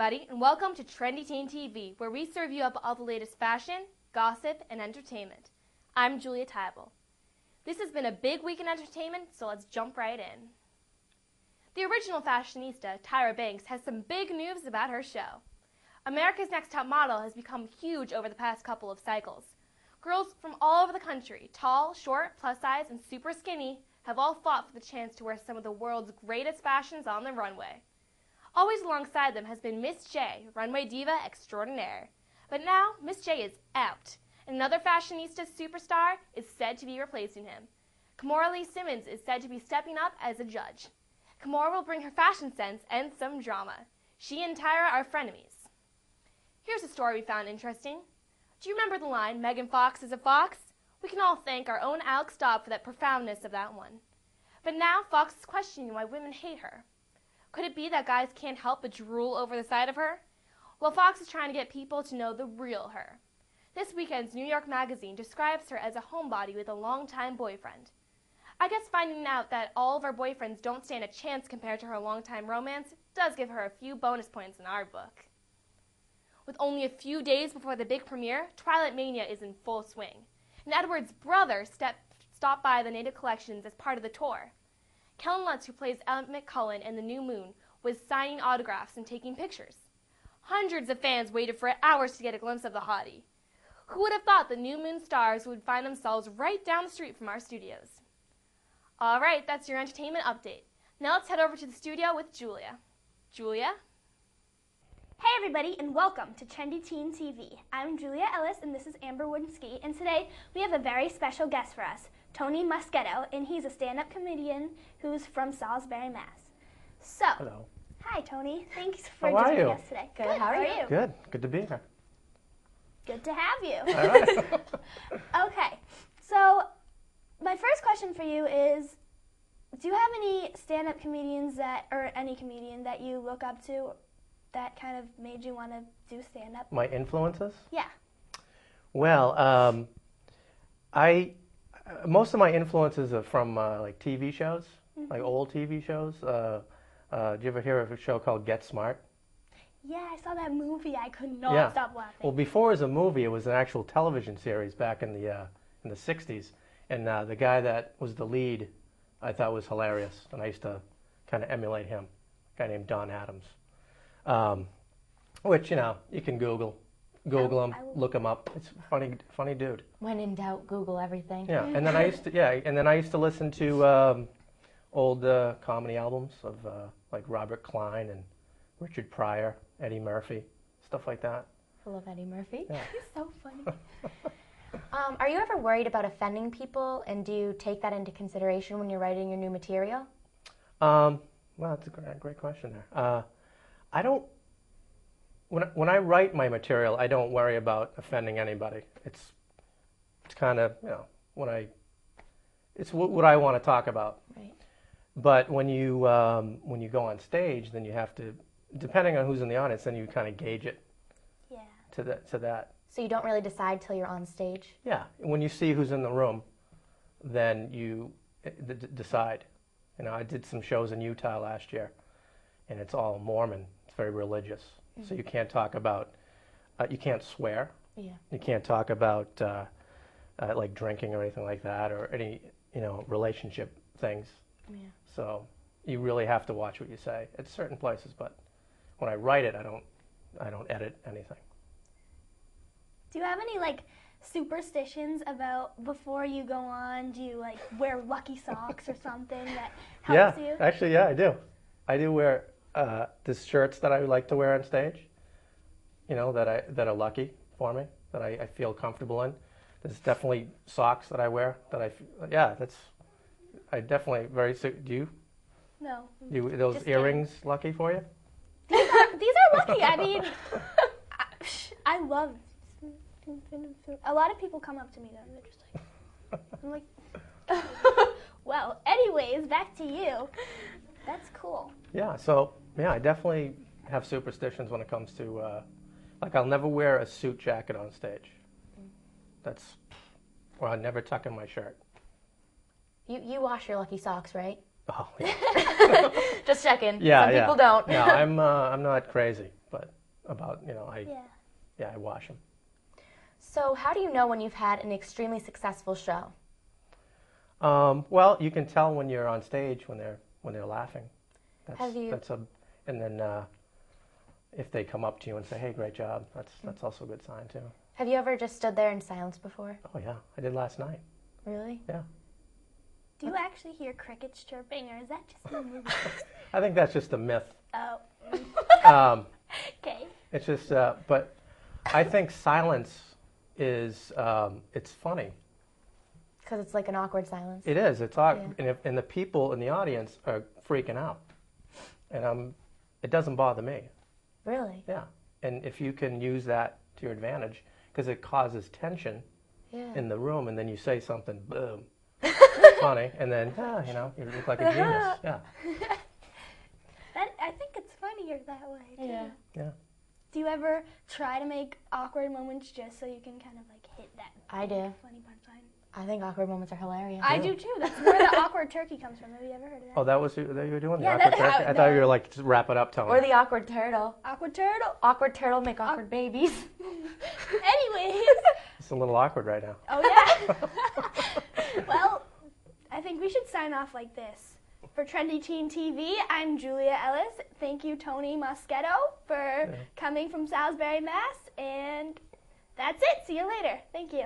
everybody, and welcome to Trendy Teen TV, where we serve you up all the latest fashion, gossip, and entertainment. I'm Julia Tybel. This has been a big week in entertainment, so let's jump right in. The original fashionista, Tyra Banks, has some big news about her show. America's Next Top Model has become huge over the past couple of cycles. Girls from all over the country, tall, short, plus size, and super skinny, have all fought for the chance to wear some of the world's greatest fashions on the runway. Always alongside them has been Miss J, runway diva extraordinaire. But now, Miss J is out, and another fashionista superstar is said to be replacing him. Kimora Lee Simmons is said to be stepping up as a judge. Kimora will bring her fashion sense and some drama. She and Tyra are frenemies. Here's a story we found interesting. Do you remember the line, Megan Fox is a fox? We can all thank our own Alex Dobb for that profoundness of that one. But now Fox is questioning why women hate her. Could it be that guys can't help but drool over the side of her? Well, Fox is trying to get people to know the real her. This weekend's New York Magazine describes her as a homebody with a longtime boyfriend. I guess finding out that all of her boyfriends don't stand a chance compared to her longtime romance does give her a few bonus points in our book. With only a few days before the big premiere, Twilight Mania is in full swing. And Edward's brother stopped by the Native Collections as part of the tour. Kellen Lutz, who plays Emmett McCullen in The New Moon, was signing autographs and taking pictures. Hundreds of fans waited for hours to get a glimpse of the hottie. Who would have thought the New Moon stars would find themselves right down the street from our studios? All right, that's your entertainment update. Now let's head over to the studio with Julia. Julia? Hey everybody, and welcome to Trendy Teen TV. I'm Julia Ellis, and this is Amber Woodenski, and today we have a very special guest for us, Tony Muschetto, and he's a stand-up comedian who's from Salisbury, Mass. So, hello. Hi Tony, thanks for How are joining you? us today. Good, how are you? Good. Good to be here. Good to have you. All right. Okay, so my first question for you is, do you have any stand-up comedians or any comedian that you look up to that kind of made you want to do stand-up? My influences? Yeah. Well, most of my influences are from like TV shows, like old TV shows. Did you ever hear of a show called Get Smart? Yeah, I saw that movie. I could not stop laughing. Well, before it was a movie, it was an actual television series back in the '60s, and the guy that was the lead, I thought was hilarious, and I used to kind of emulate him. A guy named Don Adams. Which, you know, you can Google him, look him up. It's a funny dude. When in doubt, Google everything. Yeah, and then I used to listen to old comedy albums of like Robert Klein and Richard Pryor, Eddie Murphy, stuff like that. I love Eddie Murphy. Yeah. He's so funny. Are you ever worried about offending people, and do you take that into consideration when you're writing your new material? Well, that's a great question there. I don't. When I write my material, I don't worry about offending anybody. It's kind of, you know, it's what I want to talk about. Right. But when you go on stage, then you have to, depending on who's in the audience, then you kind of gauge it. Yeah. To that. So you don't really decide till you're on stage? Yeah. When you see who's in the room, then you decide. You know, I did some shows in Utah last year, and it's all Mormon. It's very religious. So you can't talk about, you can't swear. Yeah. You can't talk about like drinking or anything like that, or any, you know, relationship things. Yeah. So you really have to watch what you say at certain places. But when I write it, I don't edit anything. Do you have any like superstitions about before you go on? Do you like wear lucky socks or something that helps you? Actually, yeah, I do. I do wear these shirts that I like to wear on stage. You know, that are lucky for me, that I feel comfortable in. There's definitely socks that I wear that I definitely do you? No. Those earrings lucky for you? These are lucky. I mean, I love. A lot of people come up to me and they're just like, I'm like, well, anyways, back to you. That's cool. Yeah, so, yeah, I definitely have superstitions when it comes to, like, I'll never wear a suit jacket on stage. Or I'll never tuck in my shirt. You wash your lucky socks, right? Oh, yeah. Just checking. Yeah, Some people don't. No, I'm not crazy, but about, I wash them. So how do you know when you've had an extremely successful show? Well, you can tell when you're on stage when they're laughing. And then if they come up to you and say, "Hey, great job," that's also a good sign too. Have you ever just stood there in silence before? Oh yeah, I did last night. Really? Yeah. Do you actually hear crickets chirping, or is that just in the movie? I think that's just a myth. Oh. Okay. It's just, but I think silence is, it's funny. Because it's like an awkward silence. It is. It's awkward, and the people in the audience are freaking out, and it doesn't bother me. Really? Yeah. And if you can use that to your advantage, because it causes tension in the room, and then you say something, boom, funny, and then you look like a genius. Yeah. I think it's funnier that way too. Yeah. Yeah. Do you ever try to make awkward moments just so you can kind of like hit that I do. funny punchline? I think awkward moments are hilarious. I do too. That's where the awkward turkey comes from. Have you ever heard of that? Oh, that you were doing? Yeah, the awkward that's turkey? how- I thought you were like, just wrap it up, Tony. Or the awkward turtle. Awkward turtle. Awkward turtle make awkward babies. Anyways. It's a little awkward right now. Oh yeah. Well, I think we should sign off like this. For Trendy Teen TV, I'm Julia Ellis. Thank you, Tony Moschetto, for coming from Salisbury, Mass. And that's it. See you later. Thank you.